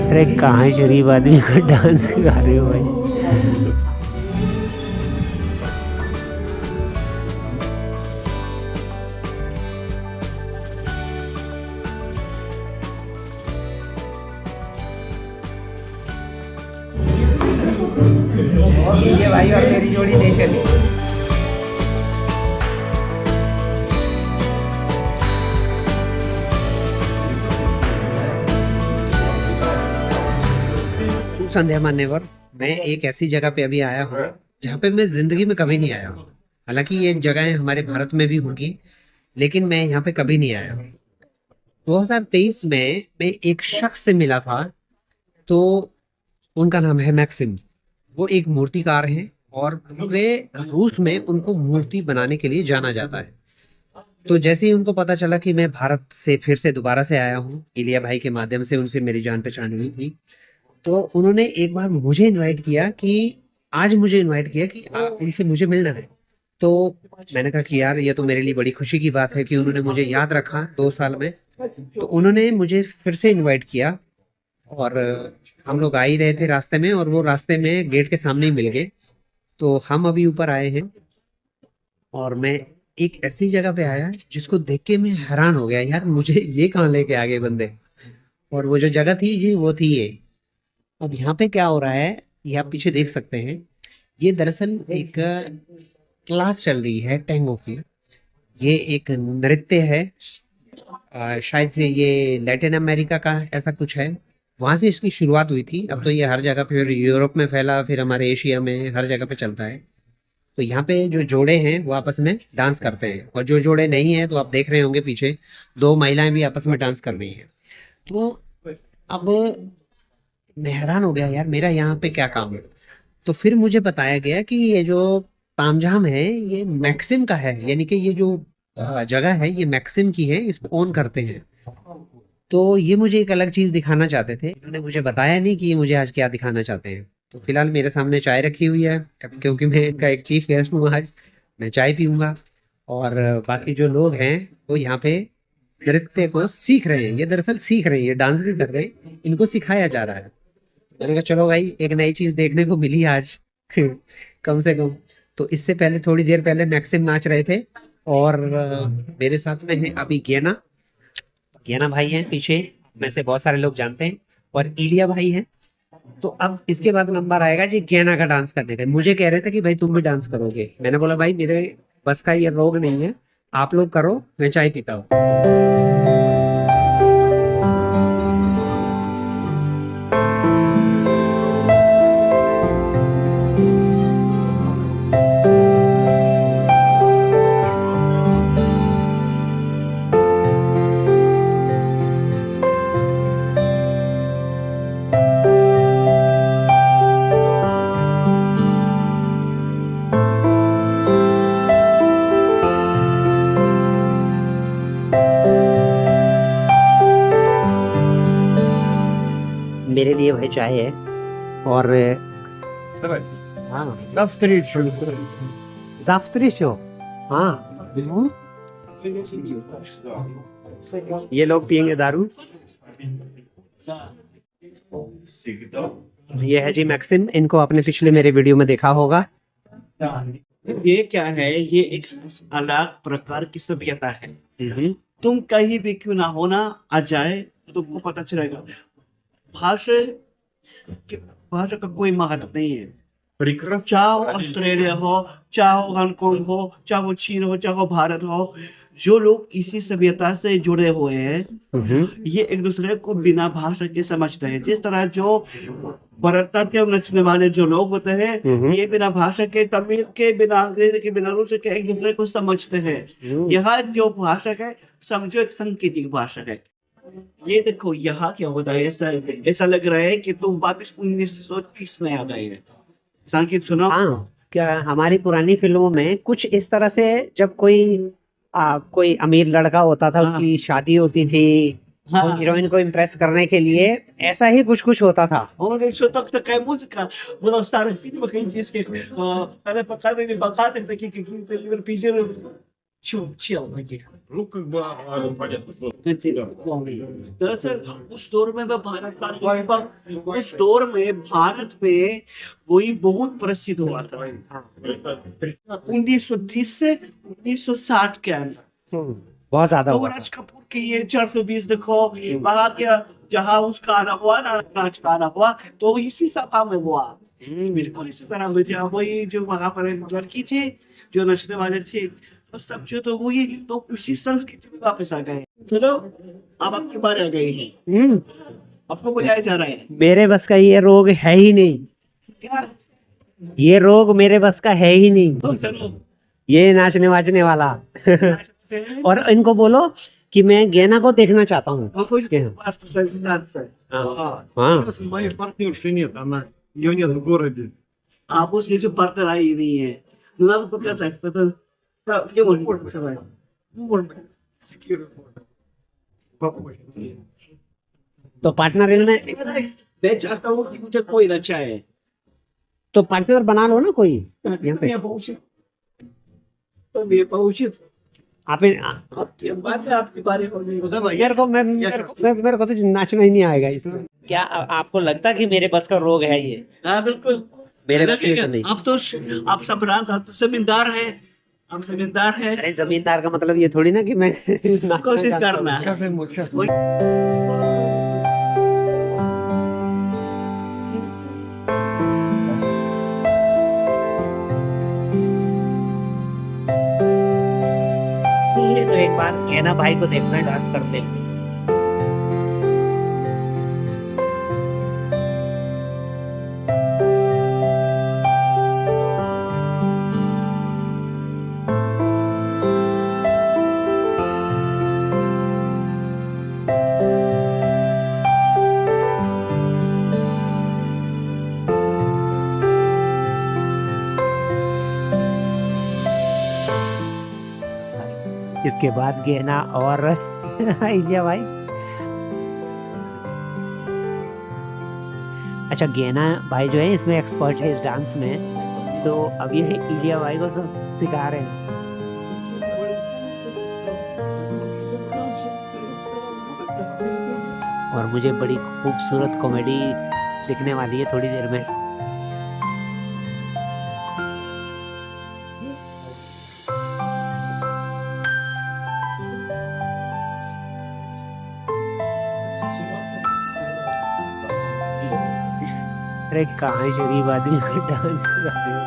अरे कहाँ शरीफ आदमी का डांस गा रहे हो भाई। ये भाई और मेरी जोड़ी नहीं चली। संध्या मान्यवर, मैं एक ऐसी जगह पे अभी आया हूँ जहाँ पे मैं जिंदगी में कभी नहीं आया हूँ। हालांकि ये जगह हमारे भारत में भी होंगी, लेकिन मैं यहाँ पे कभी नहीं आया हूँ। 2023 में मैं एक शख्स से मिला था। तो उनका नाम है मैक्सिम। वो एक मूर्तिकार हैं और पूरे रूस में उनको मूर्ति बनाने के लिए जाना जाता है। तो जैसे ही उनको पता चला कि मैं भारत से फिर से दोबारा से आया हूँ, इलिया भाई के माध्यम से उनसे मेरी जान पहचान हुई थी। तो उन्होंने एक बार मुझे इनवाइट किया कि आज मुझे इनवाइट किया कि उनसे मुझे मिलना है। तो मैंने कहा कि यार ये तो मेरे लिए बड़ी खुशी की बात है कि उन्होंने मुझे याद रखा 2 साल में। तो उन्होंने मुझे फिर से इनवाइट किया और हम लोग आ ही रहे थे रास्ते में, और वो रास्ते में गेट के सामने ही मिल गए। तो हम अभी ऊपर आए हैं और मैं एक ऐसी जगह पे आया जिसको देख के मैं हैरान हो गया, यार मुझे ये कहाँ लेके आ गए बंदे। और वो जो जगह थी जी, वो थी ये। अब यहाँ पे क्या हो रहा है, ये आप पीछे देख सकते हैं। ये दरअसल एक क्लास चल रही है टैंगो की। ये एक नृत्य है। शायद से ये लैटिन अमेरिका का ऐसा कुछ है। वहां से इसकी शुरुआत हुई थी। अब तो ये हर जगह फिर यूरोप में फैला, फिर हमारे एशिया में हर जगह पे चलता है। तो यहाँ पे जो जोड़े हैं वो आपस में डांस करते हैं, और जो जोड़े नहीं हैं तो आप देख रहे होंगे पीछे 2 महिलाएं भी आपस में डांस कर रही हैं। तो अब मैं हैरान हो गया, यार मेरा यहाँ पे क्या काम है। तो फिर मुझे बताया गया कि ये जो तामझाम है ये मैक्सिम का है, यानी कि ये जो जगह है ये मैक्सिम की है, इसको ओन करते हैं। तो ये मुझे एक अलग चीज दिखाना चाहते थे। इन्होंने मुझे बताया नहीं कि ये मुझे आज क्या दिखाना चाहते हैं। तो फिलहाल मेरे सामने चाय रखी हुई है, क्योंकि मैं इनका एक चीफ गेस्ट हूँ आज। मैं चाय पीऊंगा। और बाकी जो लोग हैं वो यहाँ पे नृत्य को सीख रहे हैं। ये दरअसल सीख रहे हैं, ये डांस नहीं कर रहे, इनको सिखाया जा रहा है। मैंने कहा चलो भाई, एक नई चीज देखने को मिली आज कम से कम। तो इससे पहले, थोड़ी देर पहले मैक्सिम नाच रहे थे। और मेरे साथ में है अभी गेना। गेना भाई हैं पीछे, में से बहुत सारे लोग जानते हैं। और इलिया भाई हैं। तो अब इसके बाद नंबर आएगा जी गेना का डांस करने का। मुझे कह रहे थे कि भाई तुम भी डांस करोगे। मैंने बोला भाई मेरे बस का ये रोग नहीं है, आप लोग करो, मैं चाय पीता हूँ। मेरे लिए भाई चाय है। और हाँ, जाफत्री शो। हाँ, ये लोग पियेंगे दारू। ये है जी मैक्सिम, इनको आपने पिछले मेरे वीडियो में देखा होगा। ये क्या है, ये एक अलग प्रकार की सभ्यता है। तुम कहीं भी क्यों ना होना, आ जाए तो तुमको पता चलेगा। भाषा भाषा का कोई महत्व नहीं है। चाहे वो ऑस्ट्रेलिया हो, चाहे वो हांगकांग हो, चाहे वो चीन हो, चाहे वो भारत हो, जो लोग इसी सभ्यता से जुड़े हुए हैं, ये एक दूसरे को बिना भाषा के समझते हैं। जिस तरह जो भरतनाट्यम नचने वाले जो लोग होते हैं, ये बिना भाषा के, तमिल के, बिना अंग्रेजी के, बिना रूसी के एक दूसरे को समझते हैं। यहाँ जो भाषा है, समझो एक सांकेतिक भाषा है। ये देखो यहाँ क्या होता है, ऐसा लग रहा है कि तुम वापस 1930 में आ गए हैं। संगीत सुनो। हाँ, क्या हमारी पुरानी फिल्मों में कुछ इस तरह से, जब कोई अमीर लड़का होता था, उसकी शादी होती थी, हीरोइन को इम्प्रेस करने के लिए ऐसा ही कुछ कुछ होता था। Что так такая музыка была в старых фильмах индийских, когда показывали богатых таких каких-то европеизированных चल लगे। Ну, как бы, понятно, что दरअसल उस दौर में मैं भारत का उस दौर में भारत में वही बहुत प्रसिद्ध हुआ था। это 1930 से 1960 के अंदर। बहुत ज्यादा तो हुआ था। राज कपूर के ये 420 देखो, वहां के जहाँ उसका आना हुआ ना, राज का आना हुआ, तो इसी सभा में हुआ। बिल्कुल इसी तरह में जहाँ वही जो वहां पर एक लड़की थी, जो नचने वाले थे, तो सब जो तो वही तो उसी संस्कृति में वापस आ गए। चलो अब आपकी बारी आ गई है, आपको बुलाया जा रहा है। मेरे बस का ये रोग है ही नहीं, क्या? ये रोग मेरे बस का है ही नहीं, तो चलो ये नाचने वाचने वाला। और इनको बोलो कि मैं गैना को देखना चाहता हूँ। और कुछ क्या? पास презентация. हाँ моей партнерши нет, ее нет в городе. आप उसके जो партнер आई नहीं है, ну надо показать, где можно показать? Ну, может быть, Киров может попозже. तो पार्टनर इनमें, मैं चाहता हूँ कि मुझे कोई नचाए। तो पार्टनर बना लो ना कोई यहाँ पे। मैं पहुंचे, तो मैं पहुंचे, आप आपके बाद में आपकी बारी होगी। मेरे को तो नाचना ही नहीं आएगा इसमें। क्या आपको लगता कि मेरे बस का रोग है ये? हाँ बिल्कुल, मेरे बस में तो नहीं। आप तो आप सबरान, आप तो जमींदार है, आप जमींदार है, अरे जमींदार का मतलब ये थोड़ी ना कि मैं नाचना कोशिश चाहता हूँ। करना है। Скажи ему сейчас. मुझे तो एक बार गैना भाई को देखना डांस करते हुए। इसके बाद गहना और इलिया भाई। अच्छा गहना भाई जो है इसमें एक्सपर्ट है इस डांस में, तो अब ये इलिया भाई को सब सिखा रहे हैं। और मुझे बड़ी खूबसूरत कॉमेडी दिखने वाली है थोड़ी देर में। अरे कहाँ शरीफ आदमी को डांस कर रहे हो?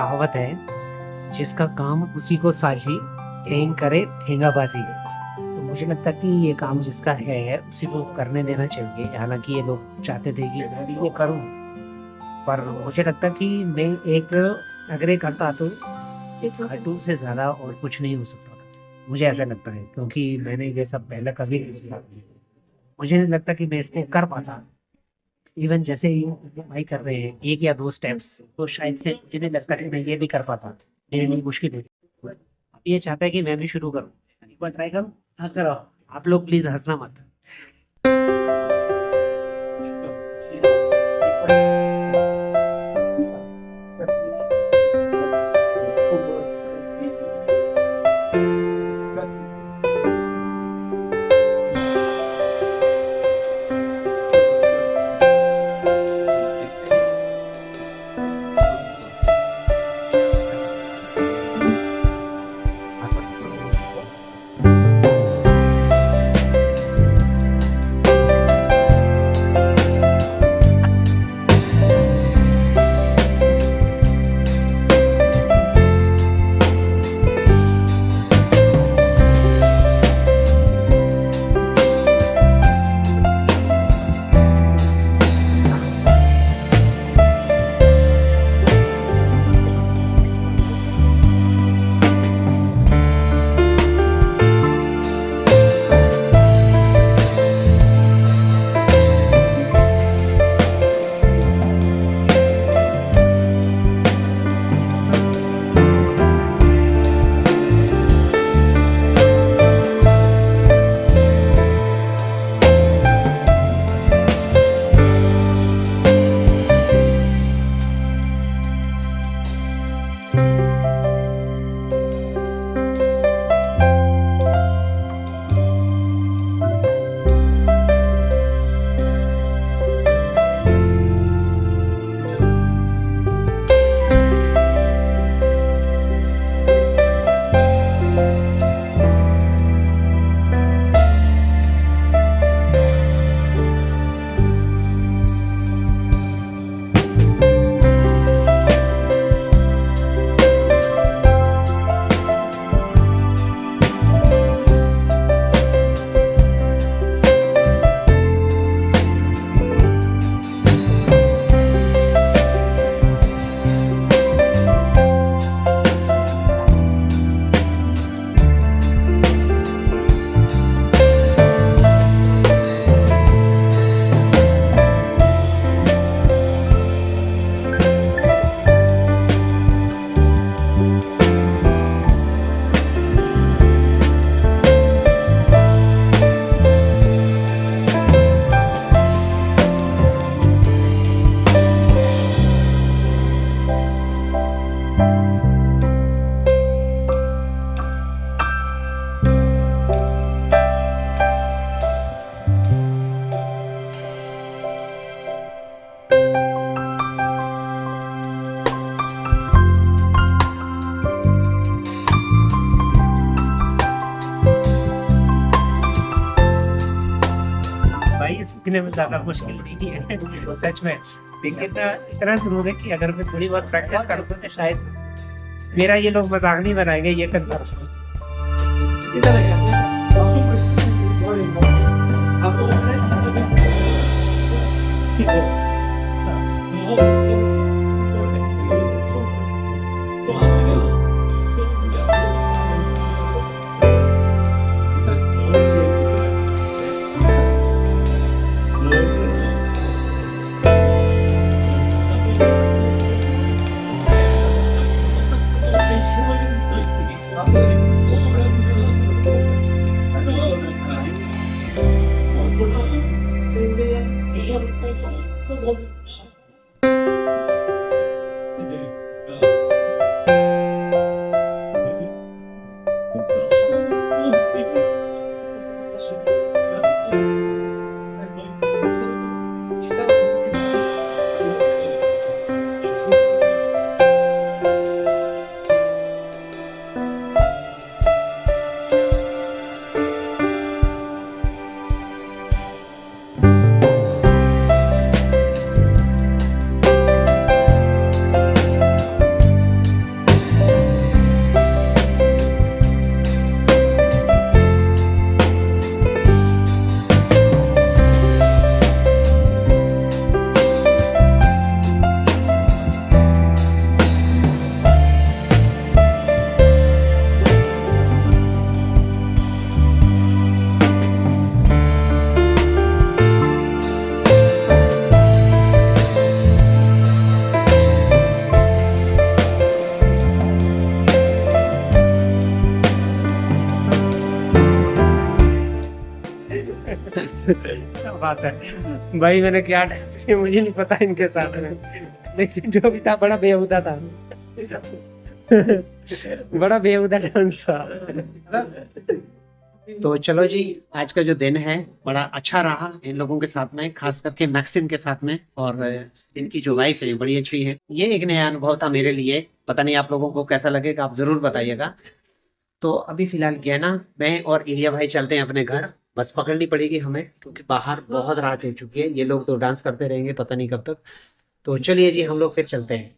कहावत है, जिसका काम उसी को साझी, ठेंग करे ठेंगाबाजी। तो मुझे लगता है कि ये काम जिसका है उसी को करने देना चाहिए। हालांकि ये लोग चाहते थे कि मैं भी ये करूं, पर मुझे लगता है कि मैं एक अगर ये करता तो एक खाटू से ज़्यादा और कुछ नहीं हो सकता था। मुझे ऐसा लगता है, क्योंकि मैंने ये सब पहले कभी नहीं किया। मुझे नहीं लगता कि मैं इसको कर पाता। इवन जैसे ही ये भाई कर रहे हैं 1 या 2 स्टेप्स, तो शायद से मुझे नहीं लगता कि मैं ये भी कर पाता। मेरे लिए मुश्किल है। अब ये चाहता है कि मैं भी शुरू करूँ। एक बार ट्राई करूँ? हाँ करो। आप लोग प्लीज़ हँसना मत। भाई सीखने में ज़्यादा मुश्किल नहीं है सच में। लेकिन इतना ज़रूर है कि अगर मैं थोड़ी बहुत प्रैक्टिस करूँगा तो शायद मेरा ये लोग मजाक नहीं बनाएंगे, ये कंफर्म। क्या बात है भाई, मैंने क्या डांस किया मुझे नहीं पता इनके साथ में, लेकिन जो भी था बड़ा बेहुदा था। बड़ा बेहुदा डांस था। तो चलो जी, आज का जो दिन है बड़ा अच्छा रहा इन लोगों के साथ में, खास करके मैक्सिम के साथ में, और इनकी जो वाइफ है बड़ी अच्छी है। ये एक नया अनुभव था मेरे लिए, पता नहीं आप लोगों को कैसा लगेगा, आप जरूर बताइएगा। तो अभी फिलहाल गैना, मैं और इलिया भाई चलते हैं अपने घर, बस पकड़नी पड़ेगी हमें क्योंकि बाहर बहुत रात हो चुकी है, ये लोग तो डांस करते रहेंगे पता नहीं कब तक। तो चलिए जी, हम लोग फिर चलते हैं।